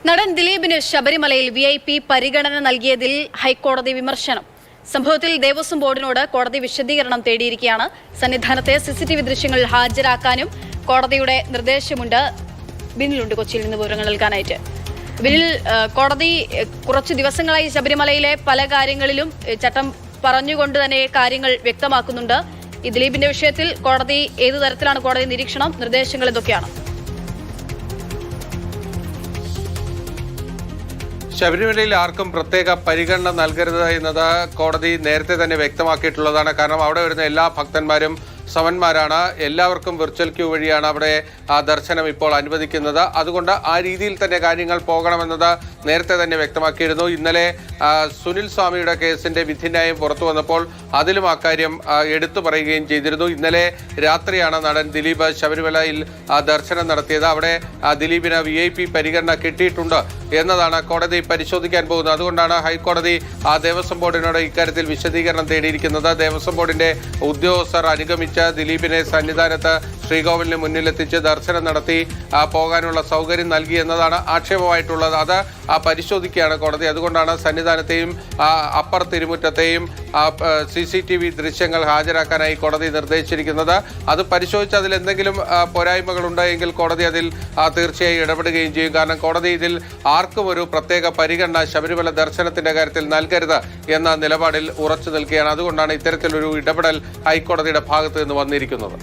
നടൻ ദിലീപിന് ശബരിമലയിൽ VIP പരിഗണന നൽകിയതിൽ ഹൈക്കോടതി വിമർശനം. സംഭവത്തിൽ ദേവസ്വം ബോർഡിനോട് കോടതി വിശദീകരണം തേടിയിരിക്കുകയാണ്. സന്നിധാനത്തെ CCTV ദൃശ്യങ്ങൾ ഹാജരാക്കാനും കോടതിയുടെ നിർദ്ദേശമുണ്ട്. ബിനിലുണ്ട് കൊച്ചിയിൽ നിന്ന് വിവരങ്ങൾ നൽകാനായിട്ട്. ബിനിൽ, കോടതി കുറച്ചു ദിവസങ്ങളായി ശബരിമലയിലെ പല കാര്യങ്ങളിലും ചട്ടം പറഞ്ഞുകൊണ്ട് തന്നെ കാര്യങ്ങൾ വ്യക്തമാക്കുന്നുണ്ട്. ഈ ദിലീപിന്റെ വിഷയത്തിൽ കോടതി ഏതു തരത്തിലാണ് കോടതി നിരീക്ഷണം, നിർദ്ദേശങ്ങൾ എന്തൊക്കെയാണ്? ശബരിമലയിൽ ആർക്കും പ്രത്യേക പരിഗണന നൽകരുത് എന്നത് കോടതി നേരത്തെ തന്നെ വ്യക്തമാക്കിയിട്ടുള്ളതാണ്. കാരണം അവിടെ വരുന്ന എല്ലാ ഭക്തന്മാരും സമന്മാരാണ്. എല്ലാവർക്കും വിർച്വൽ ക്യൂ വഴിയാണ് അവിടെ ദർശനം ഇപ്പോൾ അനുവദിക്കുന്നത്. അതുകൊണ്ട് ആ രീതിയിൽ തന്നെ കാര്യങ്ങൾ പോകണമെന്നത് നേരത്തെ തന്നെ വ്യക്തമാക്കിയിരുന്നു. ഇന്നലെ സുനിൽ സ്വാമിയുടെ കേസിന്റെ വിധിന്യായം പുറത്തു വന്നപ്പോൾ അതിലും അക്കാര്യം എടുത്തു പറയുകയും ചെയ്തിരുന്നു. ഇന്നലെ രാത്രിയാണ് നടൻ ദിലീപ് ശബരിമലയിൽ ദർശനം നടത്തിയത്. അവിടെ ദിലീപിന് VIP പരിഗണന കിട്ടിയിട്ടുണ്ട് എന്നതാണ് കോടതി പരിശോധിക്കാൻ പോകുന്നത്. അതുകൊണ്ടാണ് ഹൈക്കോടതി ദേവസ്വം ബോർഡിനോട് ഇക്കാര്യത്തിൽ വിശദീകരണം തേടിയിരിക്കുന്നത്. ദേവസ്വം ബോർഡിന്റെ ഉദ്യോഗസ്ഥർ അനുഗമിച്ച ദിലീപിനെ സന്നിധാനത്ത് ശ്രീകോവിലിന് മുന്നിലെത്തിച്ച് ദർശനം നടത്തി പോകാനുള്ള സൗകര്യം നൽകി എന്നതാണ് ആക്ഷേപമായിട്ടുള്ളത്. അത് പരിശോധിക്കുകയാണ് കോടതി. അതുകൊണ്ടാണ് സന്നിധാനത്തെയും അപ്പർ തിരുമുറ്റത്തെയും CCTV ദൃശ്യങ്ങൾ ഹാജരാക്കാനായി കോടതി നിർദ്ദേശിച്ചിരിക്കുന്നത്. അത് പരിശോധിച്ച് അതിൽ എന്തെങ്കിലും പോരായ്മകളുണ്ടെങ്കിൽ കോടതി അതിൽ തീർച്ചയായും ഇടപെടുകയും ചെയ്യും. കാരണം കോടതി ഇതിൽ ആർക്കും ഒരു പ്രത്യേക പരിഗണന ശബരിമല ദർശനത്തിന്റെ കാര്യത്തിൽ നൽകരുത് എന്ന നിലപാടിൽ ഉറച്ചു നിൽക്കുകയാണ്. അതുകൊണ്ടാണ് ഇത്തരത്തിലൊരു ഇടപെടൽ ഹൈക്കോടതിയുടെ ഭാഗത്ത് നിന്ന് വന്നിരിക്കുന്നത്.